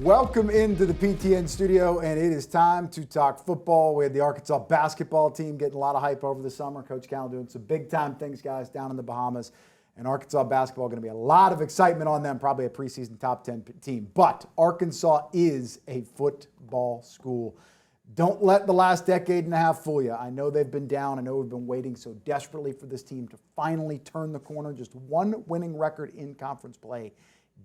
Welcome into the PTN studio, and it is time to talk football. We had the Arkansas basketball team getting a lot of hype over the summer. Coach Cal doing some big-time things, guys, down in the Bahamas. And Arkansas basketball going to be a lot of excitement on them, probably a preseason top 10 team. But Arkansas is a football school. Don't let the last decade and a half fool you. I know they've been down. I know we've been waiting so desperately for this team to finally turn the corner. Just one winning record in conference play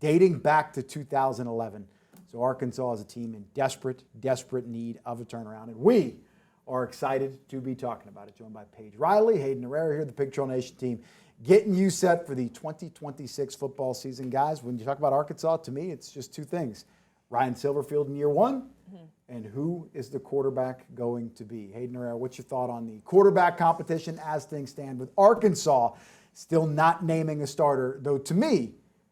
dating back to 2011. So Arkansas is a team in desperate need of a turnaround. And we are excited to be talking about it. Joined by Paige Riley, Hayden Herrera here, the Pig Trail Nation team, getting you set for the 2026 football season. Guys, when you talk about Arkansas, to me, it's just two things. Ryan Silverfield in year one, and who is the quarterback going to be? Hayden Herrera, what's your thought on the quarterback competition as things stand with Arkansas still not naming a starter, though to me,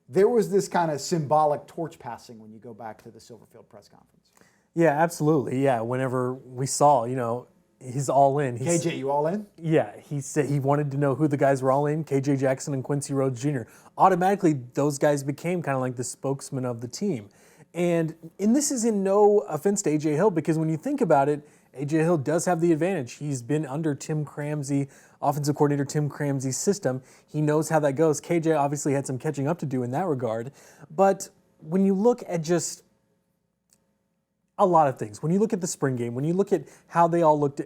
there was this kind of symbolic torch passing when you go back to the Silverfield press conference. Yeah, absolutely. Yeah, whenever we saw, he's all in. KJ, you all in? Yeah, he said he wanted to know who the guys were all in, KJ Jackson and Quincy Rhodes Jr. Automatically, those guys became kind of like the spokesman of the team. And this is in no offense to A.J. Hill, because when you think about it, A.J. Hill does have the advantage. He's been under Tim Cramsey, offensive coordinator Tim Cramsey's system. He knows how that goes. KJ obviously had some catching up to do in that regard. But when you look at just a lot of things, when you look at the spring game, when you look at how they all looked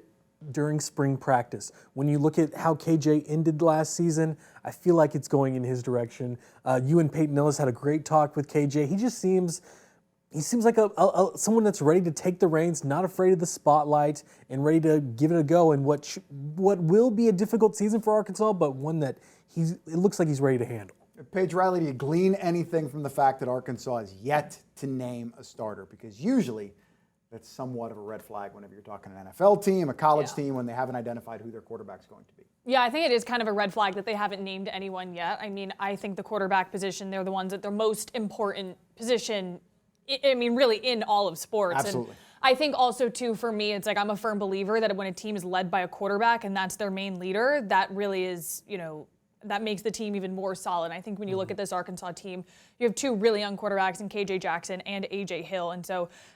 during spring practice, when you look at how KJ ended last season, I feel like it's going in his direction. You and Peyton Ellis had a great talk with KJ. He seems like someone that's ready to take the reins, not afraid of the spotlight, and ready to give it a go in what will be a difficult season for Arkansas, but one that it looks like he's ready to handle. Paige Riley, do you glean anything from the fact that Arkansas is yet to name a starter? Because usually that's somewhat of a red flag whenever you're talking an NFL team, a college team, when they haven't identified who their quarterback's going to be. Yeah, I think it is kind of a red flag that they haven't named anyone yet. I mean, I think the quarterback position, they're the ones that the most important position, really in all of sports. Absolutely. And I think also, too, for me, it's like I'm a firm believer that when a team is led by a quarterback and that's their main leader, that really is, that makes the team even more solid. I think when you look at this Arkansas team, you have two really young quarterbacks in KJ Jackson and AJ Hill. And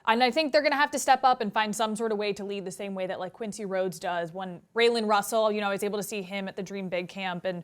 I think they're going to have to step up and find some sort of way to lead the same way that like Quincy Rhodes does. When Raylan Russell, I was able to see him at the Dream Big camp and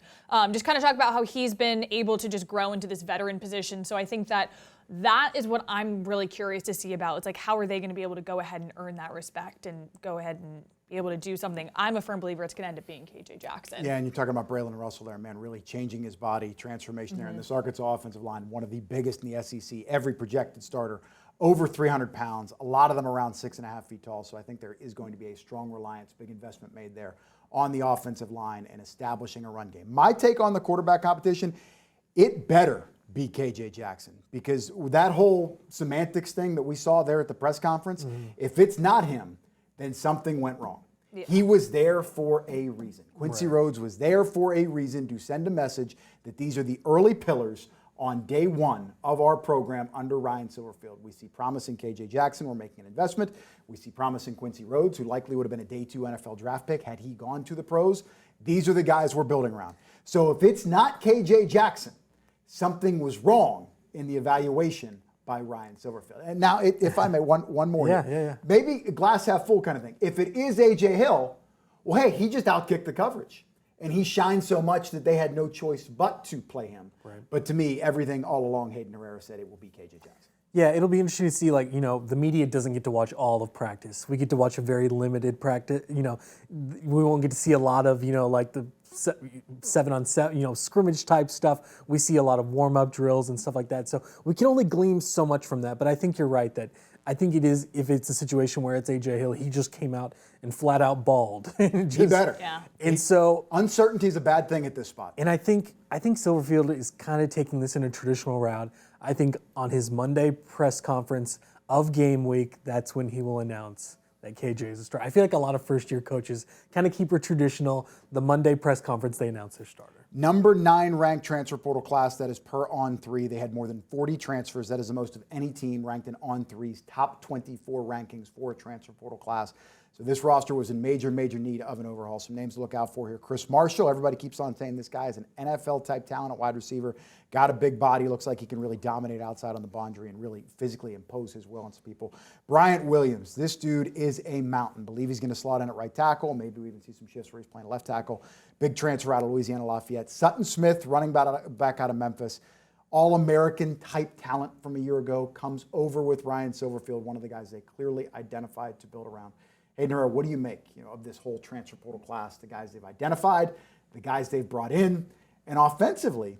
just kind of talk about how he's been able to just grow into this veteran position. So I think that is what I'm really curious to see about. It's like, how are they going to be able to go ahead and earn that respect and go ahead and be able to do something? I'm a firm believer it's going to end up being KJ Jackson. Yeah, and you're talking about Braylon Russell there, man, really changing his body, transformation there. And this Arkansas offensive line, one of the biggest in the SEC, every projected starter, over 300 pounds, a lot of them around 6.5 feet tall. So I think there is going to be a strong reliance, big investment made there on the offensive line and establishing a run game. My take on the quarterback competition, it better be KJ Jackson, because that whole semantics thing that we saw there at the press conference, if it's not him, then something went wrong. Yeah. He was there for a reason. Quincy Rhodes was there for a reason, to send a message that these are the early pillars on day one of our program under Ryan Silverfield. We see promise in KJ Jackson. We're making an investment. We see promise in Quincy Rhodes, who likely would have been a day 2 NFL draft pick had he gone to the pros. These are the guys we're building around. So if it's not KJ Jackson, something was wrong in the evaluation by Ryan Silverfield. And now, if I may, one more. Yeah. Maybe a glass half full kind of thing. If it is A.J. Hill, well, hey, he just outkicked the coverage. And he shined so much that they had no choice but to play him. Right. But to me, everything all along, Hayden Herrera said it will be KJ Jackson. Yeah, it'll be interesting to see, the media doesn't get to watch all of practice. We get to watch a very limited practice. We won't get to see a lot of, the 7-on-7, scrimmage type stuff. We see a lot of warm-up drills and stuff like that. So we can only glean so much from that. But I think you're right that I think it is, if it's a situation where it's A.J. Hill, he just came out and flat out balled. He better. Yeah. And so uncertainty is a bad thing at this spot. And I think Silverfield is kind of taking this in a traditional route. I think on his Monday press conference of game week, that's when he will announce that KJ is a starter. I feel like a lot of first-year coaches kind of keep it traditional. The Monday press conference, they announce their starter. Number 9 ranked transfer portal class, that is per On3. They had more than 40 transfers. That is the most of any team ranked in On3's top 24 rankings for a transfer portal class. So this roster was in major need of an overhaul. Some names to look out for here. Chris Marshall, everybody keeps on saying this guy is an NFL-type talent at wide receiver. Got a big body, looks like he can really dominate outside on the boundary and really physically impose his will on some people. Bryant Williams, this dude is a mountain. Believe he's going to slot in at right tackle. Maybe we even see some shifts where he's playing left tackle. Big transfer out of Louisiana Lafayette. Sutton Smith, running back out of Memphis. All-American type talent from a year ago, comes over with Ryan Silverfield, one of the guys they clearly identified to build around. Hayden Herrera, what do you make of this whole transfer portal class, the guys they've identified, the guys they've brought in, and offensively,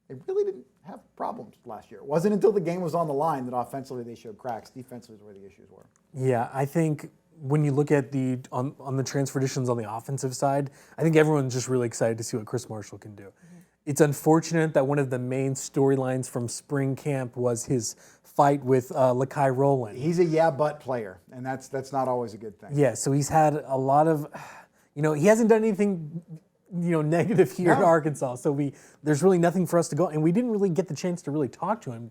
they really didn't have problems last year. It wasn't until the game was on the line that offensively they showed cracks. Defensively is where the issues were. Yeah, I think when you look at on the transfer additions on the offensive side, I think everyone's just really excited to see what Chris Marshall can do. Mm-hmm. It's unfortunate that one of the main storylines from spring camp was his fight with Lakai Rowland. He's a yeah-but player, and that's not always a good thing. Yeah, so he's had a lot of, he hasn't done anything, negative here at Arkansas. So there's really nothing for us to go, and we didn't really get the chance to really talk to him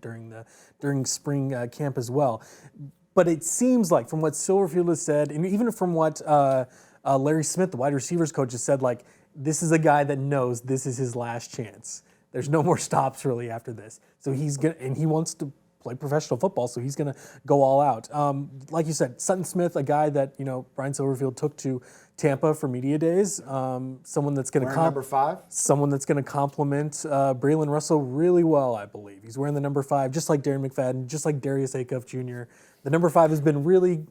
during spring camp as well. But it seems like from what Silverfield has said, and even from what Larry Smith, the wide receivers coach, has said, like, this is a guy that knows this is his last chance. There's no more stops really after this. So he wants to play professional football, so he's going to go all out. Like you said, Sutton Smith, a guy that Brian Silverfield took to Tampa for media days. Someone that's going to number 5. Someone that's going to complement Braylon Russell really well, I believe. He's wearing the number 5, just like Darren McFadden, just like Darius Acuff Jr. The number 5 has been really,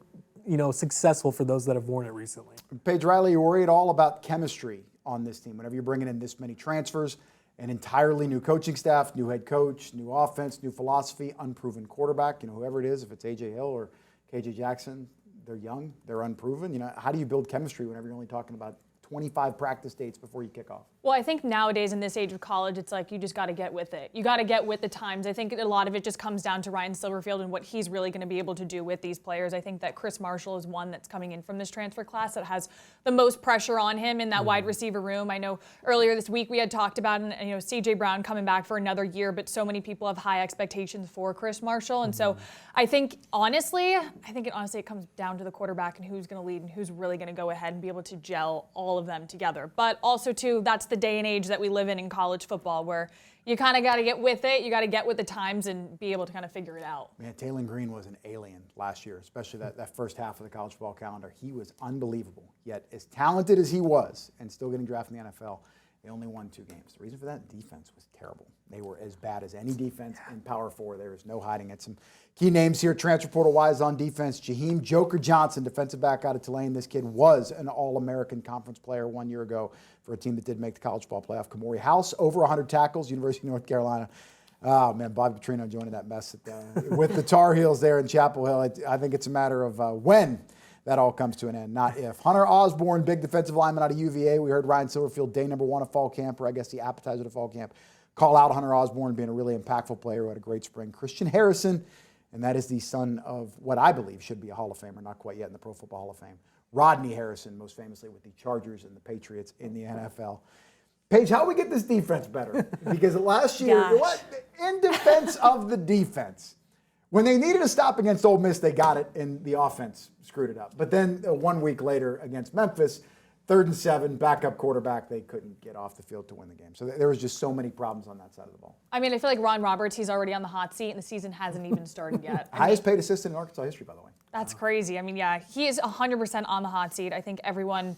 successful for those that have worn it recently. Paige Riley, you worry at all about chemistry on this team whenever you're bringing in this many transfers? An entirely new coaching staff, new head coach, new offense, new philosophy, unproven quarterback. Whoever it is, if it's A.J. Hill or K.J. Jackson, they're young, they're unproven. How do you build chemistry whenever you're only talking about 25 practice dates before you kick off? Well, I think nowadays in this age of college, it's like you just got to get with it. You got to get with the times. I think a lot of it just comes down to Ryan Silverfield and what he's really going to be able to do with these players. I think that Chris Marshall is one that's coming in from this transfer class that has the most pressure on him in that wide receiver room. I know earlier this week we had talked about C.J. Brown coming back for another year, but so many people have high expectations for Chris Marshall. And so I think honestly it comes down to the quarterback and who's going to lead and who's really going to go ahead and be able to gel all of them together. But also too, that's the day and age that we live in college football, where you kind of got to get with it. You got to get with the times and be able to kind of figure it out. Man, Taylon Green was an alien last year, especially that first half of the college football calendar. He was unbelievable. Yet as talented as he was and still getting drafted in the NFL, they only won 2 games. The reason for that, defense was terrible. They were as bad as any defense in Power 4. There was no hiding it. Some key names here, transfer portal-wise on defense. Jaheim Joker Johnson, defensive back out of Tulane. This kid was an All-American Conference player 1 year ago for a team that did make the college football playoff. Kamori House, over 100 tackles, University of North Carolina. Oh, man, Bobby Petrino joining that mess with the Tar Heels there in Chapel Hill. I think it's a matter of when that all comes to an end, not if. Hunter Osborne, big defensive lineman out of UVA. We heard Ryan Silverfield, day number 1 of fall camp, or I guess the appetizer to fall camp, call out Hunter Osborne being a really impactful player who had a great spring. Christian Harrison, and that is the son of what I believe should be a Hall of Famer, not quite yet in the Pro Football Hall of Fame. Rodney Harrison, most famously with the Chargers and the Patriots in the NFL. Paige, how do we get this defense better? Because last year, in defense of the defense, when they needed a stop against Ole Miss, they got it, and the offense screwed it up. But then 1 week later against Memphis, 3rd and 7, backup quarterback, they couldn't get off the field to win the game. So there was just so many problems on that side of the ball. I mean, I feel like Ron Roberts, he's already on the hot seat, and the season hasn't even started yet. Highest paid assistant in Arkansas history, by the way. That's crazy. I mean, yeah, he is 100% on the hot seat. I think everyone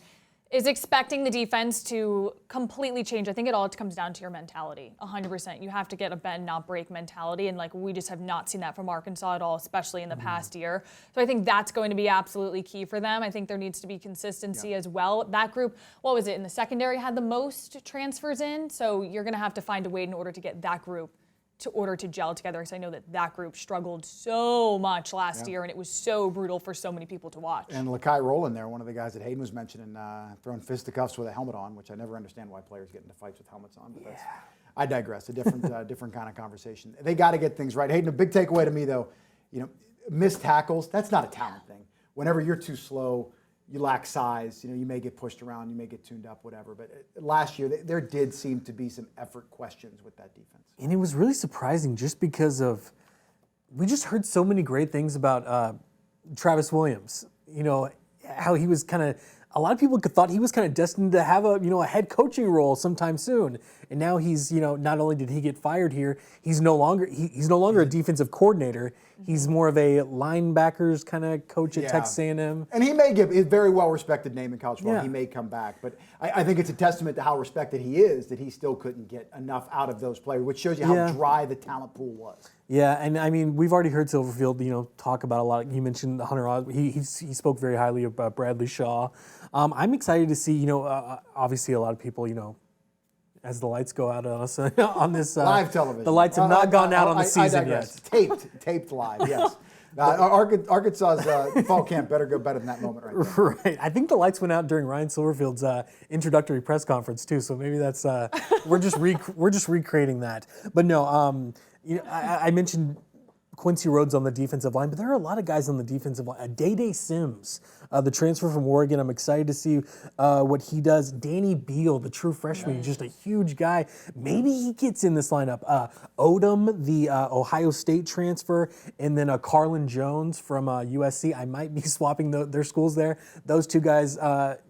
is expecting the defense to completely change. I think it all comes down to your mentality, 100%. You have to get a bend, not break mentality, and we just have not seen that from Arkansas at all, especially in the past year. So I think that's going to be absolutely key for them. I think there needs to be consistency as well. That group, what was it, in the secondary had the most transfers in, so you're going to have to find a way in order to get that group to gel together, because I know that group struggled so much last year, and it was so brutal for so many people to watch. And Lakai Rowland there, one of the guys that Hayden was mentioning, throwing fisticuffs with a helmet on, which I never understand why players get into fights with helmets on. But I digress. A different different kind of conversation. They got to get things right. Hayden, a big takeaway to me though, missed tackles. That's not a talent thing. Whenever you're too slow, you lack size, you may get pushed around, you may get tuned up, whatever. But last year, there did seem to be some effort questions with that defense. And it was really surprising just because we just heard so many great things about Travis Williams. how he was kind of. A lot of people thought he was kind of destined to have a head coaching role sometime soon, and now he's not only did he get fired here, he's no longer a defensive coordinator. He's more of a linebackers kind of coach at Texas A&M. And he may give a very well-respected name in college football. Yeah. He may come back, but I think it's a testament to how respected he is that he still couldn't get enough out of those players, which shows you how dry the talent pool was. Yeah, and I mean, we've already heard Silverfield, talk about a lot. You mentioned Hunter Os. He spoke very highly about Bradley Shaw. I'm excited to see, obviously a lot of people, as the lights go out on us on this live television. The lights have not gone out on the season yet. Taped live. Yes. Arkansas's fall camp better go better than that moment right there. Right. I think the lights went out during Ryan Silverfield's introductory press conference too. So maybe that's we're just recreating that. But no, I mentioned Quincy Rhodes on the defensive line, but there are a lot of guys on the defensive line. Day Sims, the transfer from Oregon. I'm excited to see what he does. Danny Beal, the true freshman, just a huge guy. Maybe he gets in this lineup. Odom, the Ohio State transfer, and then Carlin Jones from USC. I might be swapping their schools there. Those two guys.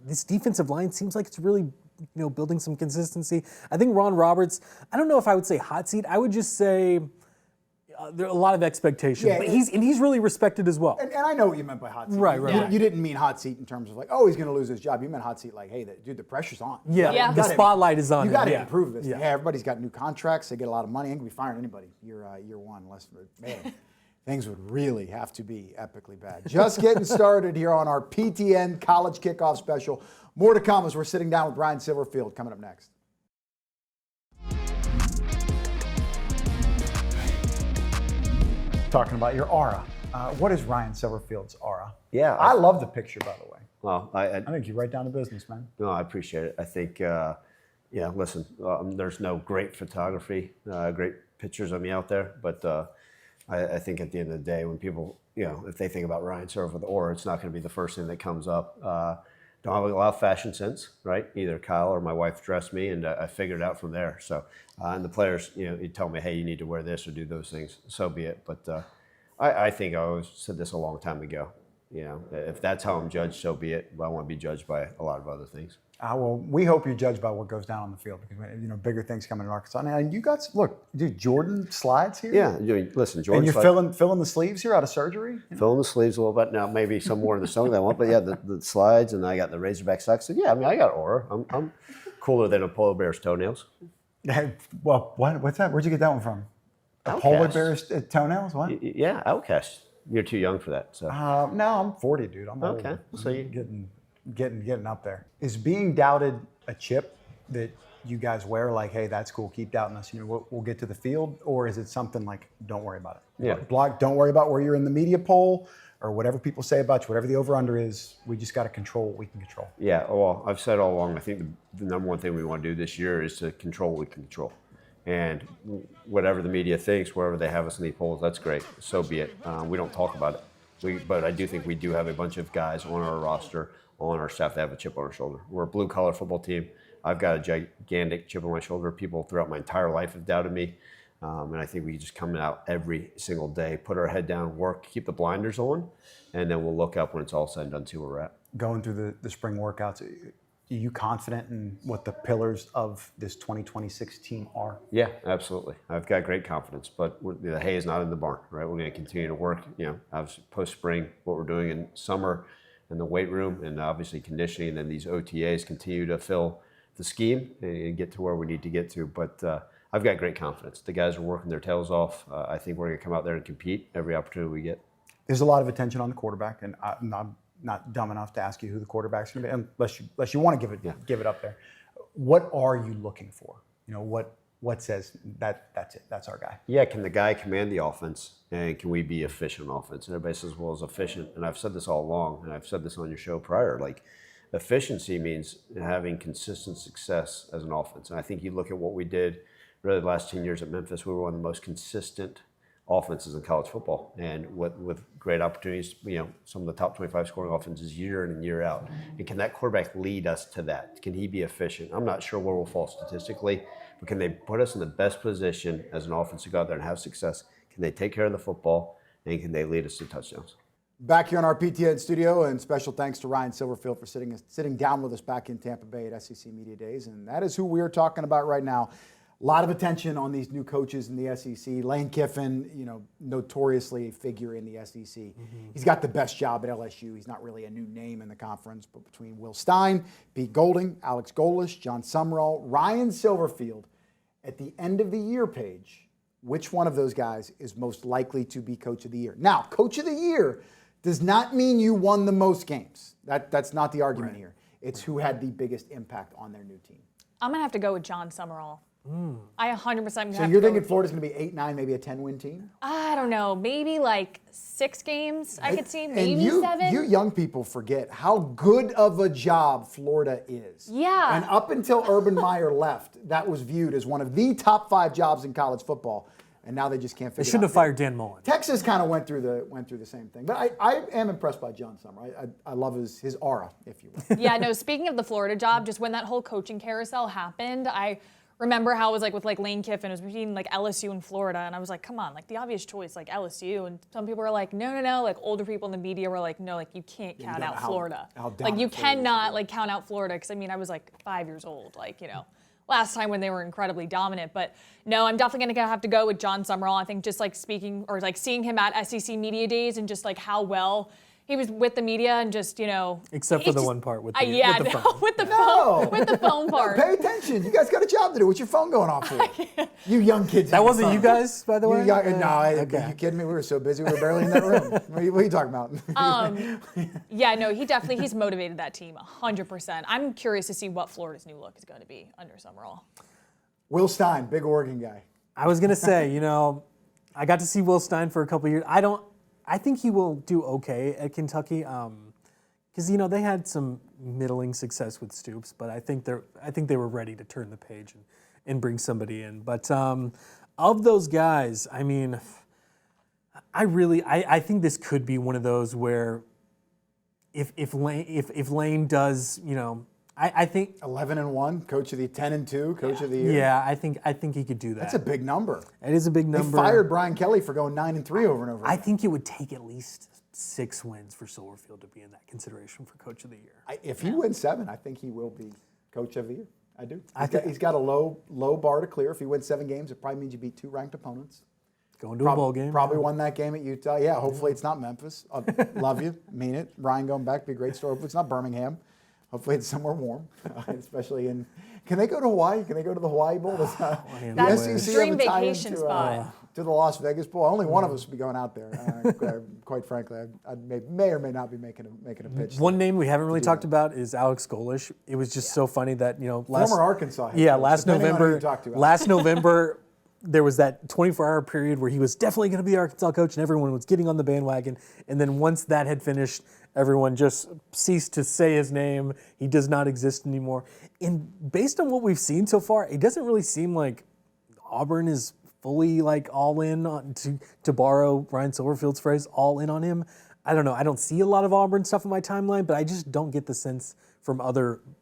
This defensive line seems like it's really building some consistency. I think Ron Roberts, I don't know if I would say hot seat. I would just say there are a lot of expectations, but he's really respected as well. And I know what you meant by hot seat. Right. You didn't mean hot seat in terms of like, oh, he's going to lose his job. You meant hot seat like, hey, dude, the pressure's on. The spotlight is on. You got to improve this. Yeah, everybody's got new contracts. They get a lot of money. Ain't going to be firing anybody year one. Man, things would really have to be epically bad. Just getting started here on our PTN College Kickoff Special. More to come as we're sitting down with Ryan Silverfield coming up next. Talking about your aura. What is Ryan Silverfield's aura? Yeah. I love the picture, by the way. Well, I think you're right down to business, man. No, I appreciate it. I think, listen, there's no great photography, great pictures of me out there, but I think at the end of the day, when people, if they think about Ryan Silverfield with aura, it's not going to be the first thing that comes up. Don't have a lot of fashion sense, right? Either Kyle or my wife dressed me, and I figured it out from there. So, and the players, you tell me, hey, you need to wear this or do those things. So be it. But I think I always said this a long time ago. If that's how I'm judged, so be it. But I want to be judged by a lot of other things. Well, we hope you're judged by what goes down on the field because bigger things coming in Arkansas. Now you got dude, Jordan slides here. Yeah, listen, Jordan. And you're filling the sleeves here out of surgery. Filling the sleeves a little bit now, maybe some more in the stomach than I want. But yeah, the slides, and I got the Razorback socks. So yeah, I mean, I got aura. I'm cooler than a polar bear's toenails. Well, what's that? Where'd you get that one from? A polar bear's toenails? What? Yeah, Outcast. You're too young for that. So. No, I'm 40, dude. I'm okay. Old. So you getting up there. Is being doubted a chip that you guys wear? Like, hey, that's cool. Keep doubting us. We'll get to the field, or is it something like, don't worry about it? Yeah. Blog. Don't worry about where you're in the media poll or whatever people say about you. Whatever the over/under is, we just got to control what we can control. Yeah. Well, I've said all along. I think the number one thing we want to do this year is to control what we can control. And whatever the media thinks, wherever they have us in the polls, that's great. So be it. We don't talk about it. But I do think we do have a bunch of guys on our roster, on our staff that have a chip on our shoulder. We're a blue-collar football team. I've got a gigantic chip on my shoulder. People throughout my entire life have doubted me. And I think we just come out every single day, put our head down, work, keep the blinders on, and then we'll look up when it's all said and done, see where we're at. Going through the spring workouts, are you confident in what the pillars of this 2026 team are? Yeah, absolutely. I've got great confidence, but the hay is not in the barn, right? We're going to continue to work, post-spring, what we're doing in summer in the weight room and obviously conditioning, and then these OTAs continue to fill the scheme and get to where we need to get to. But I've got great confidence. The guys are working their tails off. I think we're going to come out there and compete every opportunity we get. There's a lot of attention on the quarterback, and I'm not dumb enough to ask you who the quarterback's going to be, unless you want to give it up there. What are you looking for? What says that's it? That's our guy. Yeah, can the guy command the offense, and can we be efficient on offense? And everybody says, well, it's efficient, and I've said this all along, and I've said this on your show prior. Like, efficiency means having consistent success as an offense. And I think you look at what we did really the last 10 years at Memphis. We were one of the most consistent offenses in college football, and with great opportunities, some of the top 25 scoring offenses year in and year out. And can that quarterback lead us to that? Can he be efficient? I'm not sure where we'll fall statistically, but can they put us in the best position as an offense to go out there and have success? Can they take care of the football, and can they lead us to touchdowns? Back here in our PTN studio, and special thanks to Ryan Silverfield for sitting down with us back in Tampa Bay at SEC Media Days. And that is who we are talking about right now. A lot of attention on these new coaches in the SEC. Lane Kiffin, notoriously a figure in the SEC. He's got the best job at LSU. He's not really a new name in the conference, but between Will Stein, Pete Golding, Alex Golesh, John Summerall, Ryan Silverfield, at the end of the year page, which one of those guys is most likely to be Coach of the Year? Now, Coach of the Year does not mean you won the most games. That's not the argument here. It's who had the biggest impact on their new team. I'm going to have to go with John Summerall. I 100% So you're thinking Florida's going to be 8-9, maybe a 10-win team? I don't know. Maybe like 6 games I could see. Maybe and 7. You young people forget how good of a job Florida is. Yeah. And up until Urban Meyer left, that was viewed as one of the top 5 jobs in college football. And now they just can't figure it out. They shouldn't have fired Dan Mullen. Texas kind of went through the same thing. But I am impressed by John Summer. I love his aura, if you will. Yeah, no, speaking of the Florida job, just when that whole coaching carousel happened, I remember how it was like with like Lane Kiffin, it was between like LSU and Florida, and I was like, come on, like the obvious choice, like LSU. And some people were like, no, like older people in the media were like, no, like you can't count out Florida. Like you cannot like count out Florida, because I mean I was like 5 years old, like last time when they were incredibly dominant. But no, I'm definitely going to have to go with John Summerall. I think just like speaking or like seeing him at SEC Media Days and just like how well he was with the media and just, Except for the one part with the, yeah, with the phone. with the phone part. Pay attention. You guys got a job to do. What's your phone going off for? You young kids. That wasn't you guys, by the way? No, are you kidding me? We were so busy. We were barely in that room. What are you talking about? Yeah, no, he's motivated that team 100%. I'm curious to see what Florida's new look is going to be under Summerall. Will Stein, big Oregon guy. I was going to say, I got to see Will Stein for a couple years. I think he will do okay at Kentucky, because they had some middling success with Stoops, but I think they were ready to turn the page and bring somebody in. But of those guys, I mean, I think this could be one of those where if Lane does, I think 11-1, coach of the 10-2, coach of the year. Yeah, I think he could do that. That's a big number. It is a big number. They fired Brian Kelly for going 9-3 over and over. I think it would take at least 6 wins for Silverfield to be in that consideration for Coach of the Year. If he wins 7, I think he will be Coach of the Year. I do. He's got a low bar to clear. If he wins 7 games, it probably means you beat 2 ranked opponents. Going to a bowl game. Probably won that game at Utah. Yeah, hopefully it's not Memphis. Love you, mean it. Ryan going back, be a great story. Hopefully it's not Birmingham. Hopefully it's somewhere warm, especially in. Can they go to Hawaii? Can they go to the Hawaii Bowl? That's the SEC dream vacation spot. To the Las Vegas Bowl. Only one of us will be going out there. Quite frankly, I may or may not be making a pitch. One name we haven't really talked about is Alex Golesh. It was just so funny that former Arkansas. Last November. There was that 24-hour period where he was definitely going to be the Arkansas coach, and everyone was getting on the bandwagon. And then once that had finished, everyone just ceased to say his name. He does not exist anymore. And based on what we've seen so far, it doesn't really seem like Auburn is fully like all in on, to borrow Ryan Silverfield's phrase, all in on him. I don't know. I don't see a lot of Auburn stuff in my timeline, but I just don't get the sense from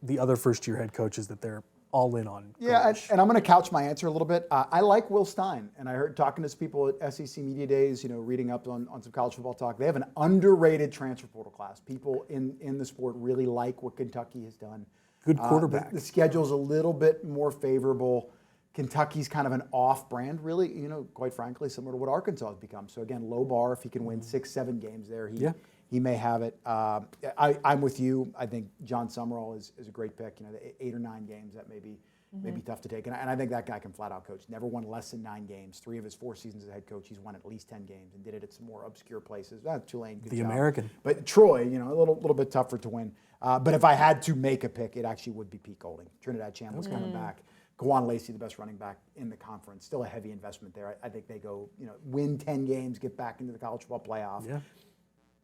the other first-year head coaches that they're all in on. Yeah, and I'm going to couch my answer a little bit. I like Will Stein, and I heard talking to some people at SEC Media Days, reading up on some college football talk. They have an underrated transfer portal class. People in the sport really like what Kentucky has done. Good quarterback. The schedule's a little bit more favorable. Kentucky's kind of an off-brand, really, quite frankly, similar to what Arkansas has become. So again, low bar. If he can win 6-7 games there, he may have it. I'm with you. I think John Summerall is a great pick. The 8 or 9 games that may be tough to take, and I think that guy can flat out coach. Never won less than 9 games. 3 of his 4 seasons as a head coach, he's won at least 10 games, and did it at some more obscure places. Tulane, good job. The American. But Troy, a little bit tougher to win. But if I had to make a pick, it actually would be Pete Golding. Trinidad Chandler's coming back. Kawan Lacey, the best running back in the conference. Still a heavy investment there. I think they go, win 10 games, get back into the college football playoff. Yeah.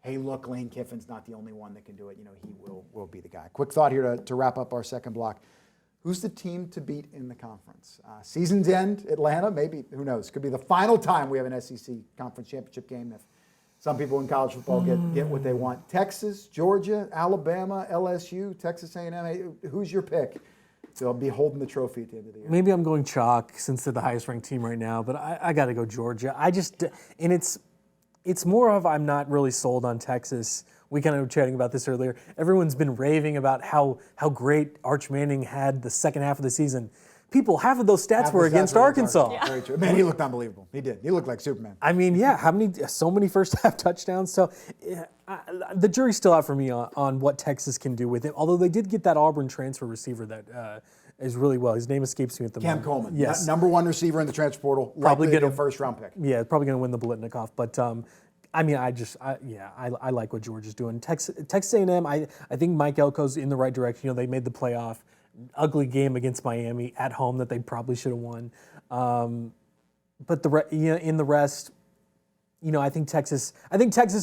Hey, look, Lane Kiffin's not the only one that can do it. He will be the guy. Quick thought here to wrap up our second block. Who's the team to beat in the conference? Season's end, Atlanta, maybe, who knows? Could be the final time we have an SEC conference championship game if some people in college football get what they want. Texas, Georgia, Alabama, LSU, Texas A&M. Hey, who's your pick? They'll be holding the trophy at the end of the year. Maybe I'm going chalk since they're the highest ranked team right now, but I got to go Georgia. It's more of I'm not really sold on Texas. We kind of were chatting about this earlier. Everyone's been raving about how great Arch Manning had the second half of the season. People, half of those stats were against Arkansas. Yeah. Very true. Man, he looked unbelievable. He did. He looked like Superman. I mean, yeah, so many first half touchdowns. So the jury's still out for me on what Texas can do with it. Although they did get that Auburn transfer receiver that is really well. His name escapes me at the moment. Cam Coleman. Yes. Number 1 receiver in the transfer portal. Probably get get a first-round pick. Yeah, probably going to win the Biletnikoff. But I mean, I like what Georgia's doing. Texas A&M, I think Mike Elko's in the right direction. You know, they made the playoff. Ugly game against Miami at home that they probably should have won. But in the rest, you know, I think Texas,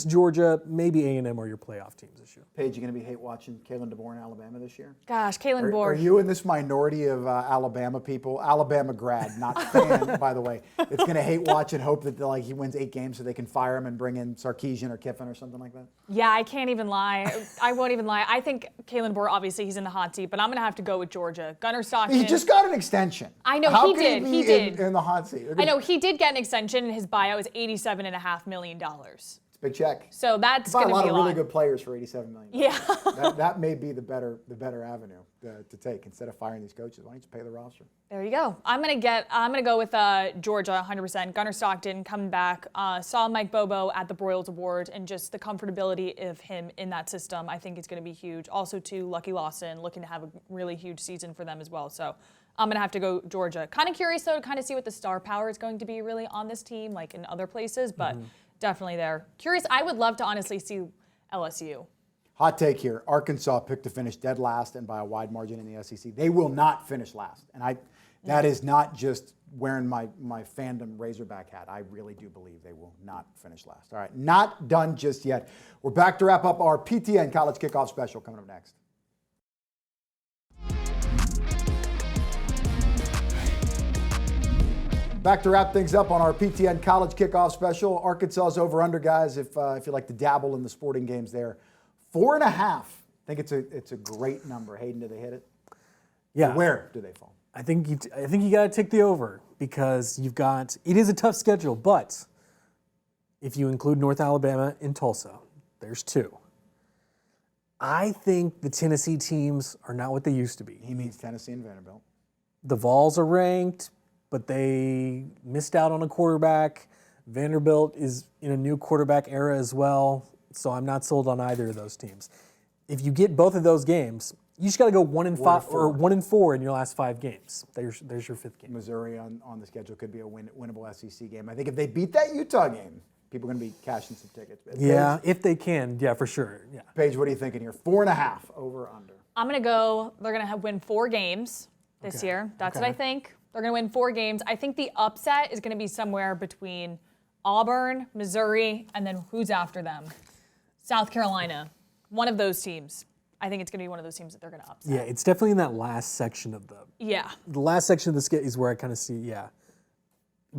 Georgia, maybe A&M are your playoff teams this year. Paige, you going to be hate watching Kalen DeBoer in Alabama this year? Gosh, Kalen DeBoer. Are you in this minority of Alabama people? Alabama grad, not fan, by the way. It's going to hate watch and hope that he wins 8 games so they can fire him and bring in Sarkisian or Kiffin or something like that? Yeah, I can't even lie. I won't even lie. I think Kalen DeBoer, obviously, he's in the hot seat, but I'm going to have to go with Georgia. Gunnar Stockton. He just got an extension. I know, How he can did. He did. In the hot seat. I know, he did get an extension, and his buyout was $87.5 million. It's a big check. So that's going to be a lot of really good players for $87 million. Yeah. that may be the better avenue to take instead of firing these coaches. Why don't you pay the roster? There you go. I'm gonna go with Georgia 100%. Gunnar Stockton coming back. Saw Mike Bobo at the Broyles Award, and just the comfortability of him in that system, I think is going to be huge. Also, too, Lucky Lawson looking to have a really huge season for them as well. So I'm going to have to go Georgia. Kind of curious, though, to kind of see what the star power is going to be really on this team, like in other places, but definitely there. Curious. I would love to honestly see LSU. Hot take here. Arkansas picked to finish dead last and by a wide margin in the SEC. They will not finish last. And that is not just wearing my fandom Razorback hat. I really do believe they will not finish last. All right, not done just yet. We're back to wrap up our PTN College Kickoff Special coming up next. Back to wrap things up on our PTN College Kickoff Special. Arkansas's over/under, guys, if you like to dabble in the sporting games there. 4.5. I think it's a great number. Hayden, do they hit it? Yeah. Where do they fall? I think you got to take the over because it is a tough schedule, but if you include North Alabama and Tulsa, there's 2. I think the Tennessee teams are not what they used to be. He means Tennessee and Vanderbilt. The Vols are ranked, but they missed out on a quarterback. Vanderbilt is in a new quarterback era as well, so I'm not sold on either of those teams. If you get both of those games, you just got to go 1-5 or 1-4 in your last 5 games. There's your 5th game. Missouri on the schedule could be a winnable SEC game. I think if they beat that Utah game, people are going to be cashing some tickets. Yeah, if they can, yeah, for sure. Yeah. Paige, what are you thinking here? 4.5 over/under. I'm going to go, they're going to win 4 games this year. That's what I think. They're going to win 4 games. I think the upset is going to be somewhere between Auburn, Missouri, and then who's after them? South Carolina. One of those teams. I think it's going to be one of those teams that they're going to upset. Yeah, it's definitely in that last section of the last section of the skit is where I kind of see,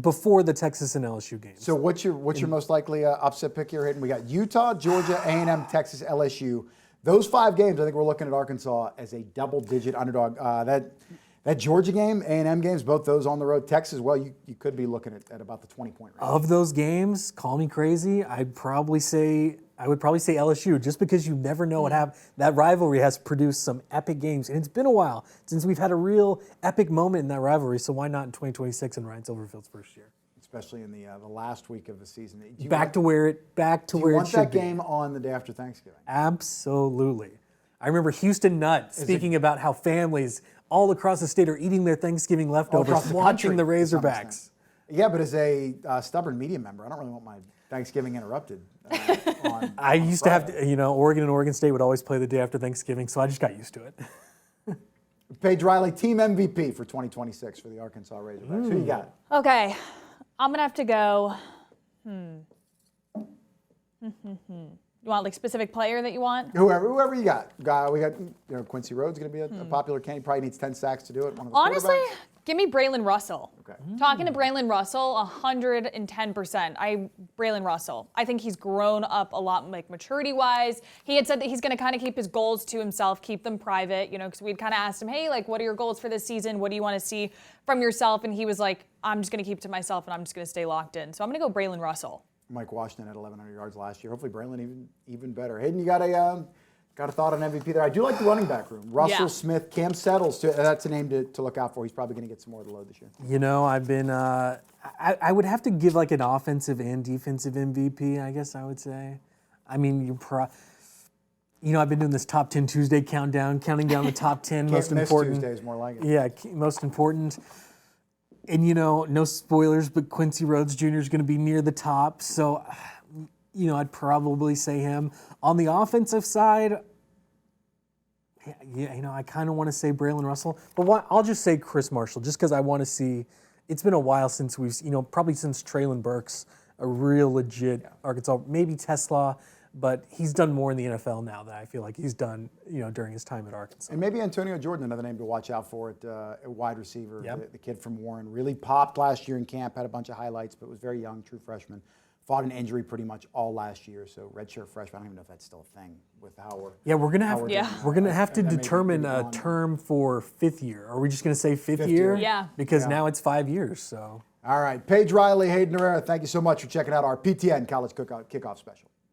before the Texas and LSU games. So what's your most likely upset pick here, Hayden? We got Utah, Georgia, A&M, Texas, LSU. Those 5 games, I think we're looking at Arkansas as a double-digit underdog. That Georgia game, A&M games, both those on the road. Texas, well, you could be looking at about the 20-point range. Of those games, call me crazy, I would probably say LSU, just because you never know what happens. That rivalry has produced some epic games, and it's been a while since we've had a real epic moment in that rivalry, so why not in 2026 in Ryan Silverfield's first year? Especially in the last week of the season. Back to where it should be. Do you want that game on the day after Thanksgiving? Absolutely. I remember Houston Nutt speaking about how families all across the state are eating their Thanksgiving leftovers, watching the Razorbacks. Yeah, but as a stubborn media member, I don't really want my Thanksgiving interrupted. I used to have to, Oregon and Oregon State would always play the day after Thanksgiving, so I just got used to it. Paige Riley, team MVP for 2026 for the Arkansas Razorbacks. Who you got? Okay, I'm going to have to go. You want like specific player that you want? Whoever you got. We got Quincy Rhodes going to be a popular candidate. Probably needs 10 sacks to do it. Honestly, give me Braylon Russell. Okay. Talking to Braylon Russell, 110%. Braylon Russell. I think he's grown up a lot, like maturity-wise. He had said that he's going to kind of keep his goals to himself, keep them private. Because we'd kind of asked him, hey, like, what are your goals for this season? What do you want to see from yourself? And he was like, I'm just going to keep it to myself, and I'm just going to stay locked in. So I'm going to go Braylon Russell. Mike Washington had 1,100 yards last year. Hopefully Braylon even better. Hayden, you got a thought on MVP there? I do like the running back room. Russell, Smith, Cam Settles. That's a name to look out for. He's probably going to get some more of the load this year. You know, I've been. I would have to give like an offensive and defensive MVP. I guess I would say. I mean, I've been doing this top 10 Tuesday countdown, counting down the top 10 most important. Tuesday is more like it. Yeah, most important. And no spoilers, but Quincy Rhodes Jr. is going to be near the top. So, I'd probably say him. On the offensive side, I kind of want to say Braylon Russell, but I'll just say Chris Marshall, just because I want to see. It's been a while since we've, probably since Traylon Burks, a real legit Arkansas, maybe Tesla, but he's done more in the NFL now than I feel like he's done, during his time at Arkansas. And maybe Antonio Jordan, another name to watch out for at wide receiver. Yep. The kid from Warren really popped last year in camp, had a bunch of highlights, but was very young, true freshman. Fought an injury pretty much all last year, so redshirt freshman. I don't even know if that's still a thing with how we're. Yeah, we're gonna have to that may determine be a on. term for fifth year. Are we just gonna say fifth Fifth year? year. Yeah. Because now it's 5 years. So. All right, Paige Riley, Hayden Herrera, thank you so much for checking out our PTN College Kickoff Special.